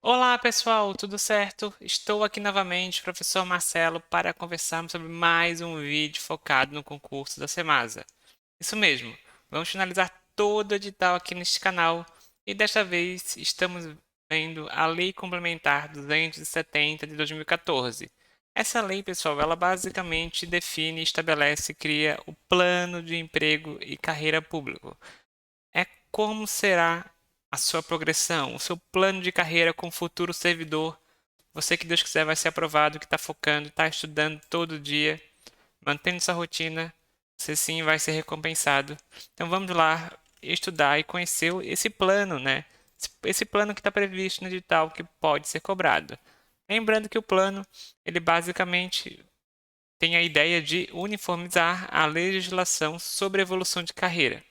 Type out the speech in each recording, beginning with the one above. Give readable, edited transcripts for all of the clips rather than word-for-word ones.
Olá, pessoal, tudo certo? Estou aqui novamente, professor Marcelo, para conversarmos sobre mais um vídeo focado no concurso da Semasa. Isso mesmo, vamos finalizar todo o edital aqui neste canal e desta vez estamos vendo a Lei Complementar 270 de 2014. Essa lei, pessoal, ela basicamente define, estabelece e cria o plano de emprego e carreira público. É como será a sua progressão, o seu plano de carreira com o futuro servidor. Você que Deus quiser vai ser aprovado, que está focando, está estudando todo dia, mantendo essa rotina, você sim vai ser recompensado. Então vamos lá estudar e conhecer esse plano, né? Esse plano que está previsto no edital que pode ser cobrado. Lembrando que o plano, ele basicamente tem a ideia de uniformizar a legislação sobre evolução de carreira.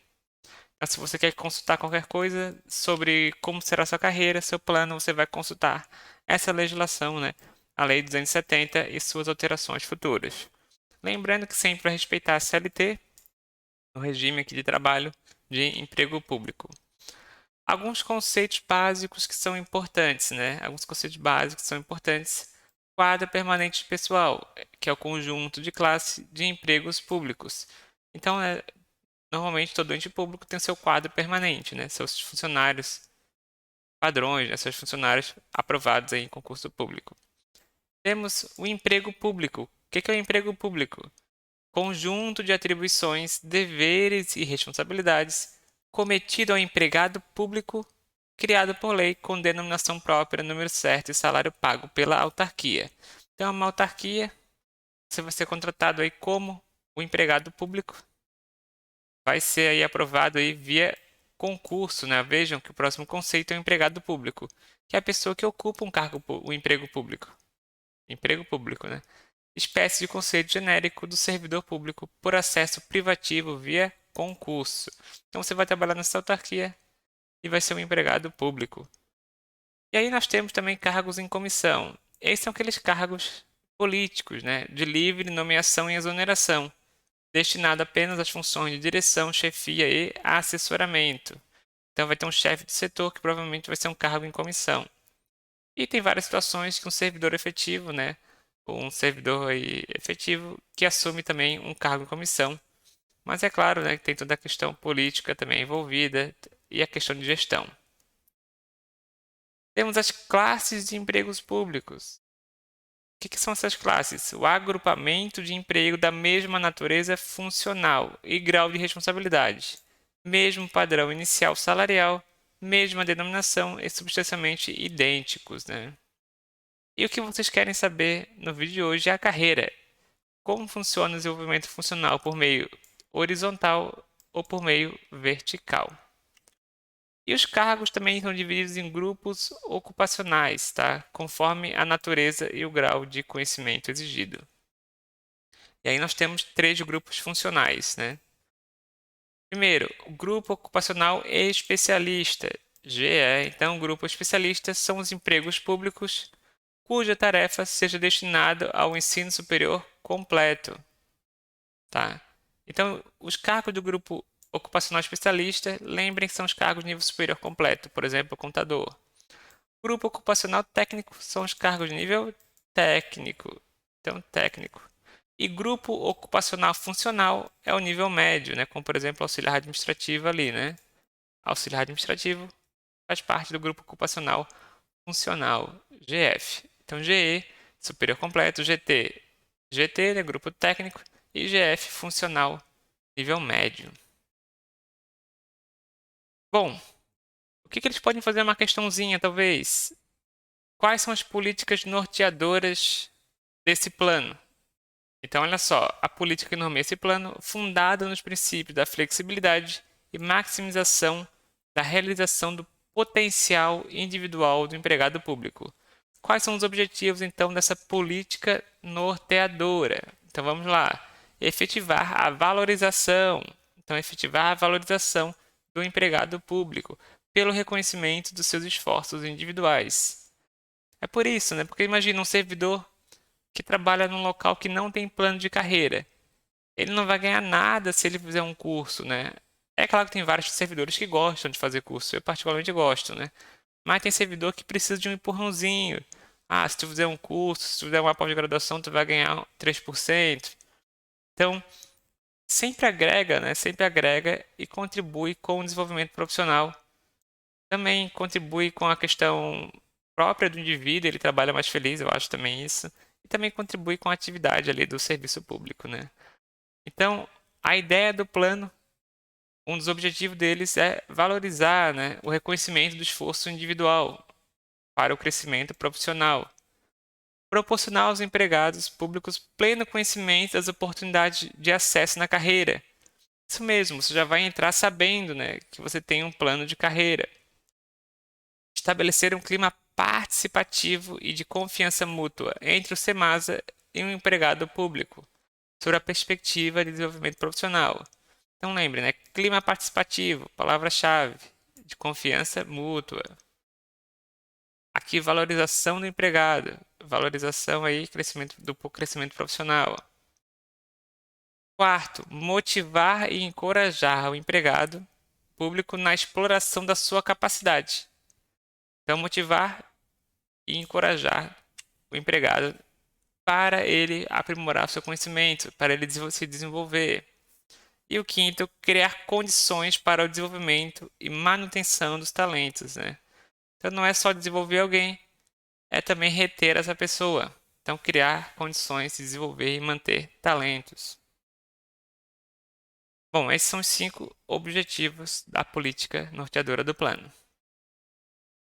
Mas se você quer consultar qualquer coisa sobre como será sua carreira, seu plano, você vai consultar essa legislação, né? A Lei 270 e suas alterações futuras. Lembrando que sempre vai respeitar a CLT, o regime aqui de trabalho de emprego público. Alguns conceitos básicos que são importantes, né? Alguns conceitos básicos que são importantes. Quadro permanente pessoal, que é o conjunto de classe de empregos públicos. Então, normalmente todo ente público tem seu quadro permanente, né? Seus funcionários padrões, né? Seus funcionários aprovados em concurso público. Temos o emprego público. O que é o emprego público? Conjunto de atribuições, deveres e responsabilidades cometido ao empregado público criado por lei com denominação própria, número certo e salário pago pela autarquia. Então, é uma autarquia, você vai ser contratado aí como o empregado público, vai ser aí aprovado aí via concurso, né? Vejam que o próximo conceito é o empregado público, que é a pessoa que ocupa um cargo, o emprego público. Emprego público, né? Espécie de conceito genérico do servidor público por acesso privativo via concurso. Então você vai trabalhar nessa autarquia e vai ser um empregado público. E aí nós temos também cargos em comissão. Esses são aqueles cargos políticos, né? De livre nomeação e exoneração destinado apenas às funções de direção, chefia e assessoramento. Então vai ter um chefe de setor que provavelmente vai ser um cargo em comissão. E tem várias situações que um servidor efetivo, né, ou um servidor aí efetivo que assume também um cargo em comissão. Mas é claro, né, que tem toda a questão política também envolvida e a questão de gestão. Temos as classes de empregos públicos. O que são essas classes? O agrupamento de emprego da mesma natureza funcional e grau de responsabilidade, mesmo padrão inicial salarial, mesma denominação e substancialmente idênticos, né? E o que vocês querem saber no vídeo de hoje é a carreira. Como funciona o desenvolvimento funcional por meio horizontal ou por meio vertical. E os cargos também são divididos em grupos ocupacionais, tá? Conforme a natureza e o grau de conhecimento exigido. E aí nós temos três grupos funcionais, né? Primeiro, o grupo ocupacional especialista, GE. Então, o grupo especialista são os empregos públicos cuja tarefa seja destinada ao ensino superior completo, tá? Então, os cargos do grupo ocupacional especialista, lembrem que são os cargos de nível superior completo, por exemplo, contador. Grupo ocupacional técnico são os cargos de nível técnico, então técnico. E grupo ocupacional funcional é o nível médio, né? Como por exemplo auxiliar administrativo ali, né? Auxiliar administrativo faz parte do grupo ocupacional funcional, GF. Então GE, superior completo, GT, né? Grupo técnico, e GF, funcional, nível médio. Bom, o que eles podem fazer? Uma questãozinha, talvez. Quais são as políticas norteadoras desse plano? Então, olha só, a política que normeia esse plano, fundada nos princípios da flexibilidade e maximização da realização do potencial individual do empregado público. Quais são os objetivos, então, dessa política norteadora? Então, vamos lá. Efetivar a valorização. Então, efetivar a valorização do empregado público pelo reconhecimento dos seus esforços individuais. É por isso, né? Porque imagina um servidor que trabalha num local que não tem plano de carreira. Ele não vai ganhar nada se ele fizer um curso, né? É claro que tem vários servidores que gostam de fazer curso. Eu particularmente gosto, né? Mas tem servidor que precisa de um empurrãozinho. Ah, se tu fizer um curso, se tu fizer uma pós-graduação, tu vai ganhar 3%. Então, sempre agrega, né? Sempre agrega e contribui com o desenvolvimento profissional. Também contribui com a questão própria do indivíduo, ele trabalha mais feliz, eu acho também isso. E também contribui com a atividade ali do serviço público, né? Então, a ideia do plano, um dos objetivos deles é valorizar, né, o reconhecimento do esforço individual para o crescimento profissional, proporcionar aos empregados públicos pleno conhecimento das oportunidades de acesso na carreira. Isso mesmo, você já vai entrar sabendo, né, que você tem um plano de carreira. Estabelecer um clima participativo e de confiança mútua entre o SEMASA e o empregado público sobre a perspectiva de desenvolvimento profissional. Então lembre, né? Clima participativo, palavra-chave, de confiança mútua. Aqui, valorização do empregado, valorização aí, crescimento do crescimento profissional. Quarto, motivar e encorajar o empregado público na exploração da sua capacidade. Então, motivar e encorajar o empregado para ele aprimorar seu conhecimento, para ele se desenvolver. E o quinto, criar condições para o desenvolvimento e manutenção dos talentos, né? Então não é só desenvolver alguém, é também reter essa pessoa. Então criar condições de desenvolver e manter talentos. Bom, esses são os 5 objetivos da política norteadora do plano.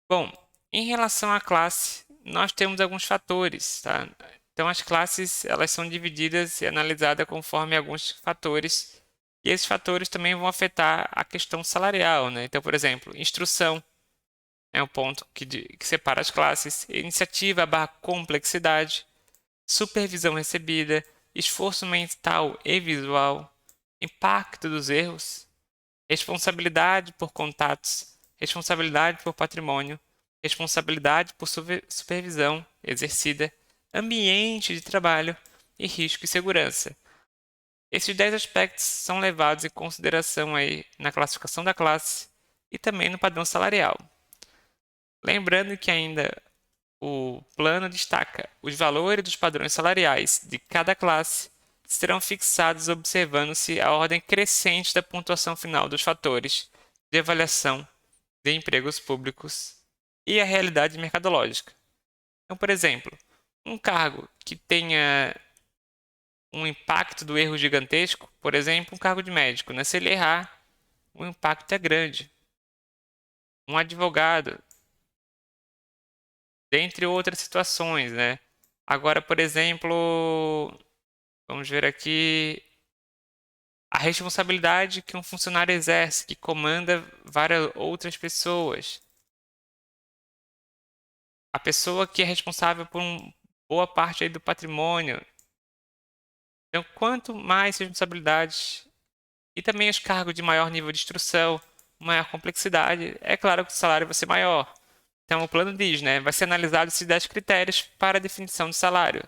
Bom, em relação à classe, nós temos alguns fatores, tá? Então as classes, elas são divididas e analisadas conforme alguns fatores, e esses fatores também vão afetar a questão salarial, né? Então, por exemplo, instrução é um ponto que separa as classes, iniciativa barra complexidade, supervisão recebida, esforço mental e visual, impacto dos erros, responsabilidade por contatos, responsabilidade por patrimônio, responsabilidade por supervisão exercida, ambiente de trabalho e risco e segurança. Esses 10 aspectos são levados em consideração aí na classificação da classe e também no padrão salarial. Lembrando que ainda o plano destaca os valores dos padrões salariais de cada classe serão fixados observando-se a ordem crescente da pontuação final dos fatores de avaliação de empregos públicos e a realidade mercadológica. Então, por exemplo, um cargo que tenha um impacto do erro gigantesco, por exemplo, um cargo de médico, né? Se ele errar, o impacto é grande. Um advogado, dentre outras situações, né? Agora, por exemplo, vamos ver aqui a responsabilidade que um funcionário exerce, que comanda várias outras pessoas. A pessoa que é responsável por boa parte aí do patrimônio. Então, quanto mais responsabilidades e também os cargos de maior nível de instrução, maior complexidade, é claro que o salário vai ser maior. Então, o plano diz, né, vai ser analisado esses 10 critérios para a definição do salário.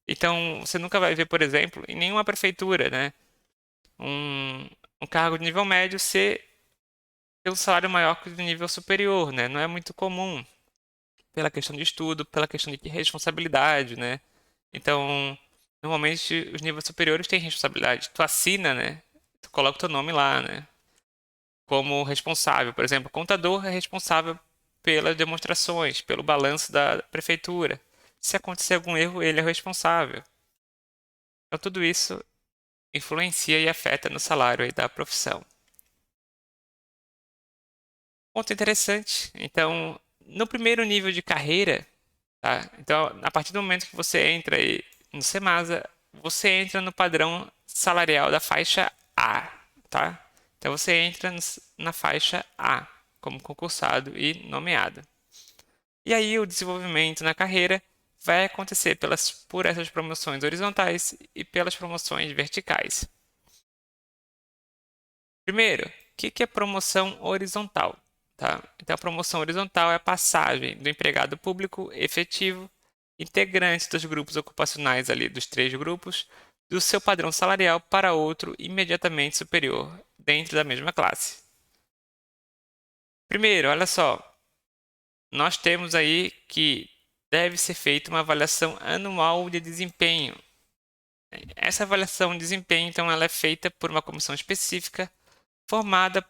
Então, você nunca vai ver, por exemplo, em nenhuma prefeitura, né, um, um cargo de nível médio ter um salário maior que o de nível superior, né? Não é muito comum, pela questão de estudo, pela questão de responsabilidade, né? Então, normalmente os níveis superiores têm responsabilidade. Tu assina, né? Tu coloca o teu nome lá, né? Como responsável. Por exemplo, o contador é responsável pelas demonstrações, pelo balanço da prefeitura. Se acontecer algum erro, ele é o responsável. Então, tudo isso influencia e afeta no salário aí da profissão. Ponto interessante. Então, no primeiro nível de carreira, tá? Então, a partir do momento que você entra aí no Semasa, você entra no padrão salarial da faixa A, tá? Então, você entra na faixa A, como concursado e nomeado. E aí, o desenvolvimento na carreira vai acontecer por essas promoções horizontais e pelas promoções verticais. Primeiro, o que é promoção horizontal? Tá? Então, a promoção horizontal é a passagem do empregado público efetivo, integrante dos grupos ocupacionais ali, dos 3 grupos, do seu padrão salarial para outro imediatamente superior, dentro da mesma classe. Primeiro, olha só, nós temos aí que deve ser feita uma avaliação anual de desempenho. Essa avaliação de desempenho, então, ela é feita por uma comissão específica, formada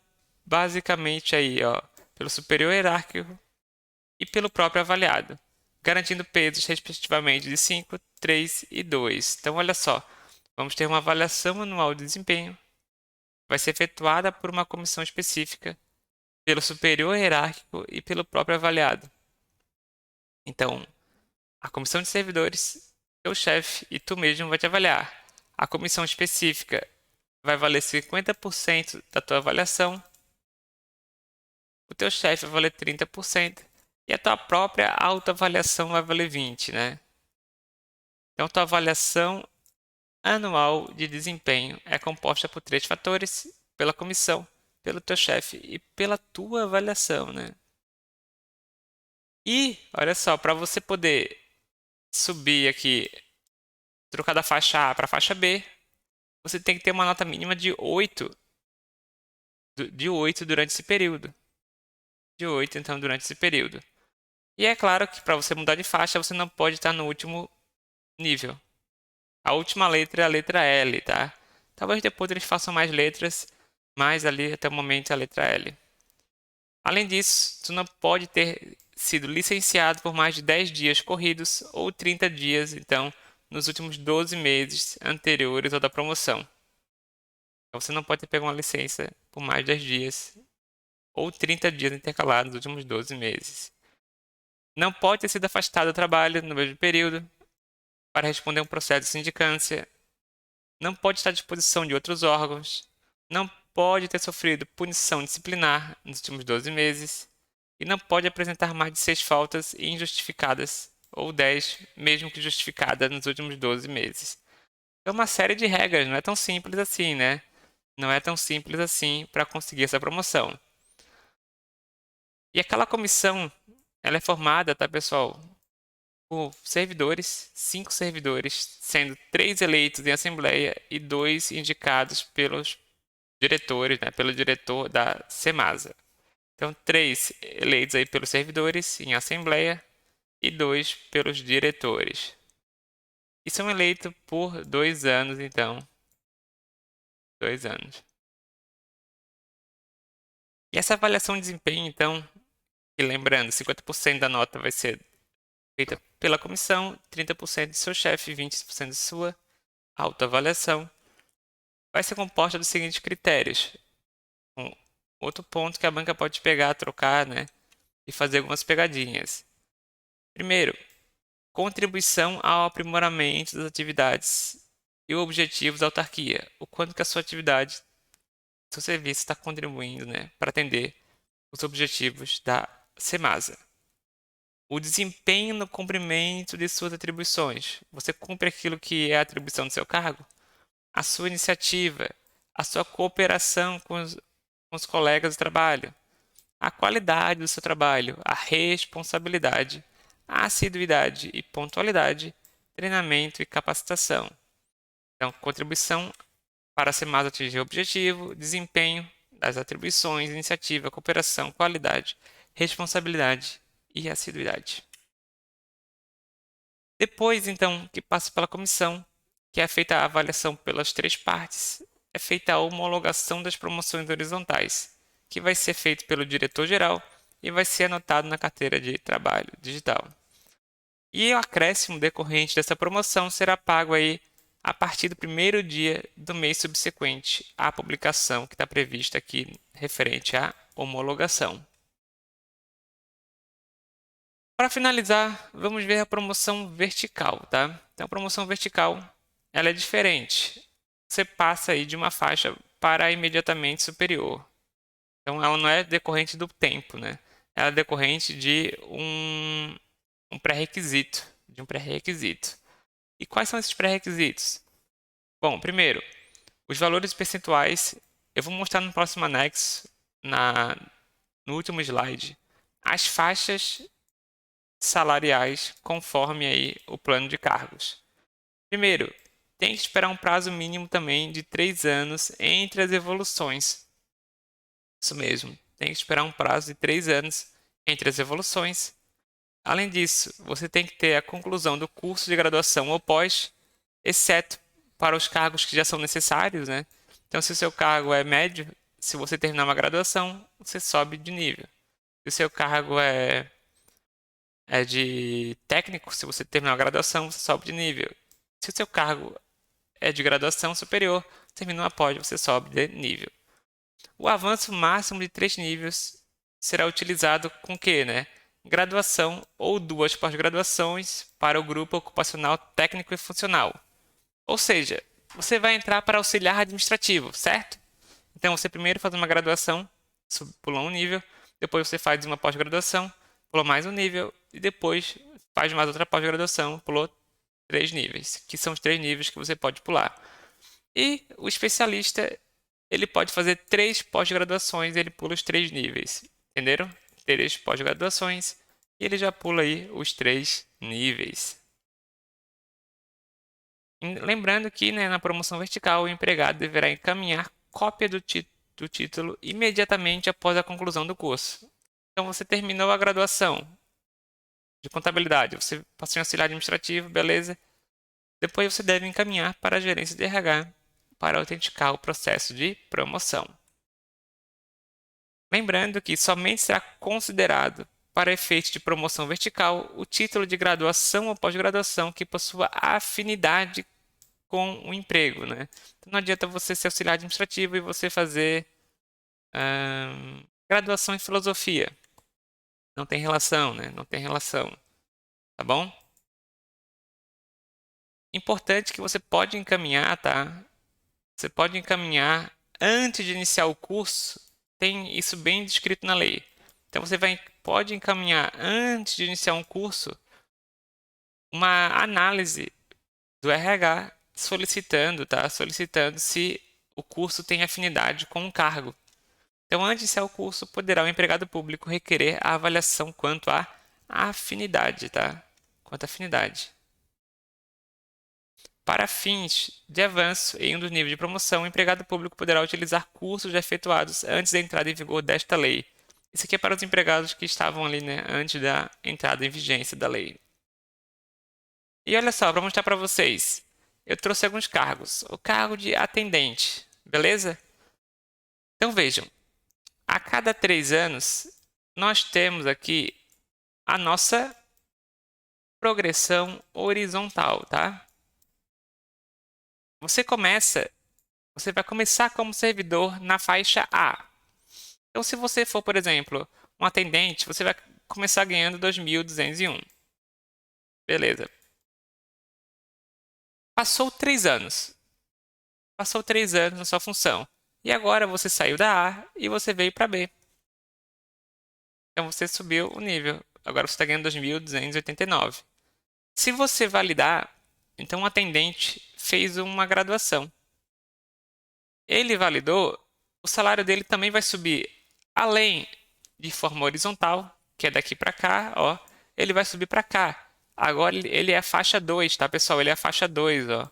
basicamente aí, ó, pelo superior hierárquico e pelo próprio avaliado, garantindo pesos respectivamente de 5, 3 e 2. Então, olha só, vamos ter uma avaliação anual de desempenho, vai ser efetuada por uma comissão específica, pelo superior hierárquico e pelo próprio avaliado. Então, a comissão de servidores, teu chefe e tu mesmo vai te avaliar. A comissão específica vai valer 50% da tua avaliação, o teu chefe vai valer 30% e a tua própria autoavaliação vai valer 20%, né? Então, tua avaliação anual de desempenho é composta por 3 fatores: pela comissão, pelo teu chefe e pela tua avaliação, né? E, olha só, para você poder subir aqui, trocar da faixa A para a faixa B, você tem que ter uma nota mínima de 8, de 8 durante esse período. De 8, então, durante esse período. E é claro que para você mudar de faixa, você não pode estar no último nível. A última letra é a letra L, tá? Talvez depois eles façam mais letras, mas ali até o momento é a letra L. Além disso, tu não pode ter sido licenciado por mais de 10 dias corridos ou 30 dias, então, nos últimos 12 meses anteriores ao da promoção. Então, você não pode ter pego uma licença por mais de 10 dias ou 30 dias intercalados nos últimos 12 meses. Não pode ter sido afastado do trabalho no mesmo período para responder um processo de sindicância. Não pode estar à disposição de outros órgãos. Não pode ter sofrido punição disciplinar nos últimos 12 meses. E não pode apresentar mais de 6 faltas injustificadas ou 10, mesmo que justificadas, nos últimos 12 meses. É uma série de regras, não é tão simples assim, né? Não é tão simples assim para conseguir essa promoção. E aquela comissão, ela é formada, tá, pessoal, por servidores, 5 servidores, sendo 3 eleitos em assembleia e 2 indicados pelos diretores, né, pelo diretor da Semasa. Então, 3 eleitos aí pelos servidores em assembleia e 2 pelos diretores. E são eleitos por 2 anos, então. 2 anos. E essa avaliação de desempenho, então, e lembrando, 50% da nota vai ser feita pela comissão, 30% de seu chefe e 20% de sua autoavaliação. Vai ser composta dos seguintes critérios. Outro ponto que a banca pode pegar, trocar, né, e fazer algumas pegadinhas. Primeiro, contribuição ao aprimoramento das atividades e objetivos da autarquia. O quanto que a sua atividade, seu serviço está contribuindo, né, para atender os objetivos da Semasa. O desempenho no cumprimento de suas atribuições. Você cumpre aquilo que é a atribuição do seu cargo? A sua iniciativa, a sua cooperação com os colegas de trabalho, a qualidade do seu trabalho, a responsabilidade, a assiduidade e pontualidade, treinamento e capacitação. Então, contribuição para ser mais atingir o objetivo, desempenho das atribuições, iniciativa, cooperação, qualidade, responsabilidade e assiduidade. Depois, então, que passa pela comissão, que é feita a avaliação pelas 3 partes, é feita a homologação das promoções horizontais, que vai ser feito pelo diretor-geral e vai ser anotado na carteira de trabalho digital. E o acréscimo decorrente dessa promoção será pago aí a partir do primeiro dia do mês subsequente à publicação que está prevista aqui referente à homologação. Para finalizar, vamos ver a promoção vertical, tá? Então, a promoção vertical, ela é diferente. Você passa aí de uma faixa para a imediatamente superior. Então, ela não é decorrente do tempo, né? Ela é decorrente de um pré-requisito, E quais são esses pré-requisitos? Bom, primeiro, os valores percentuais, eu vou mostrar no próximo anexo, no último slide, as faixas salariais conforme aí o plano de cargos. Primeiro, tem que esperar um prazo mínimo também de 3 anos entre as evoluções. Isso mesmo, tem que esperar um prazo de 3 anos entre as evoluções. Além disso, você tem que ter a conclusão do curso de graduação ou pós, exceto para os cargos que já são necessários, né? Então, se o seu cargo é médio, se você terminar uma graduação, você sobe de nível. Se o seu cargo é de técnico, se você terminar uma graduação, você sobe de nível. Se o seu cargo é de graduação superior, termina uma pós, você sobe de nível. O avanço máximo de 3 níveis será utilizado com o quê, né? Graduação ou 2 pós-graduações para o grupo ocupacional técnico e funcional. Ou seja, você vai entrar para auxiliar administrativo, certo? Então você primeiro faz uma graduação, pula um nível, depois você faz uma pós-graduação, pulou mais um nível, e depois faz mais outra pós-graduação, pulou 3 níveis, que são os 3 níveis que você pode pular. E o especialista, ele pode fazer 3 pós-graduações, ele pula os 3 níveis, entenderam? 3 pós-graduações, e ele já pula aí os 3 níveis. Lembrando que, né, na promoção vertical, o empregado deverá encaminhar cópia do título imediatamente após a conclusão do curso. Então, você terminou a graduação de contabilidade, você passou em auxiliar administrativo, beleza? Depois você deve encaminhar para a gerência de RH para autenticar o processo de promoção. Lembrando que somente será considerado para efeito de promoção vertical o título de graduação ou pós-graduação que possua afinidade com o emprego, né? Então, não adianta você ser auxiliar administrativo e você fazer graduação em filosofia. Não tem relação, né? Não tem relação. Tá bom? Importante que você pode encaminhar, tá? Você pode encaminhar antes de iniciar o curso. Tem isso bem descrito na lei. Então você pode encaminhar antes de iniciar um curso uma análise do RH solicitando, tá? Solicitando se o curso tem afinidade com o cargo. Então, antes de iniciar o curso, poderá o empregado público requerer a avaliação quanto à afinidade, tá? Quanto à afinidade. Para fins de avanço em um dos níveis de promoção, o empregado público poderá utilizar cursos já efetuados antes da entrada em vigor desta lei. Isso aqui é para os empregados que estavam ali, né, antes da entrada em vigência da lei. E olha só, para mostrar para vocês, eu trouxe alguns cargos. O cargo de atendente, beleza? Então vejam, a cada 3 anos, nós temos aqui a nossa progressão horizontal, tá? Você vai começar como servidor na faixa A. Então, se você for, por exemplo, um atendente, você vai começar ganhando 2.201. Beleza. Passou 3 anos. Passou 3 anos na sua função. E agora você saiu da A e você veio para B. Então, você subiu o nível. Agora você está ganhando 2.289. Se você validar, então o atendente fez uma graduação. Ele validou, o salário dele também vai subir. Além de forma horizontal, que é daqui para cá, ó, ele vai subir para cá. Agora ele é a faixa 2, tá, pessoal? Ele é a faixa 2, ó.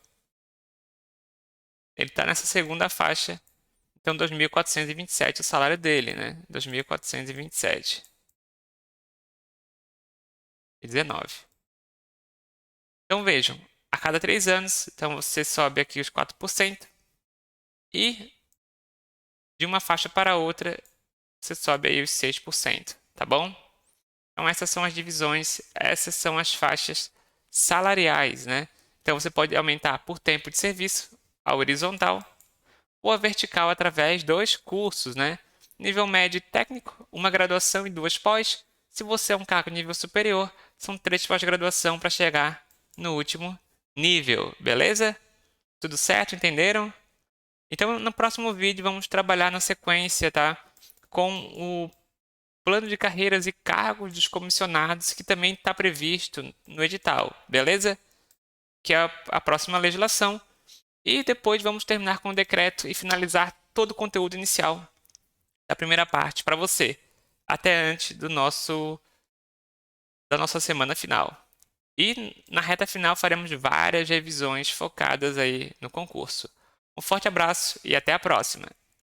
Ele está nessa segunda faixa. Então, 2.427 o salário dele, né? 2.427. E 19. Então, vejam, a cada 3 anos, então você sobe aqui os 4%. E de uma faixa para outra, você sobe aí os 6%, tá bom? Então, essas são as divisões, essas são as faixas salariais, né? Então, você pode aumentar por tempo de serviço, a horizontal, ou a vertical através dos cursos, né? Nível médio técnico, uma graduação e 2 pós. Se você é um cargo nível superior, são 3 pós-graduação para chegar no último nível, beleza? Tudo certo? Entenderam? Então, no próximo vídeo, vamos trabalhar na sequência, tá? Com o plano de carreiras e cargos dos comissionados, que também está previsto no edital, beleza? Que é a próxima legislação. E depois vamos terminar com o decreto e finalizar todo o conteúdo inicial da primeira parte para você, até antes da nossa semana final. E na reta final faremos várias revisões focadas aí no concurso. Um forte abraço e até a próxima!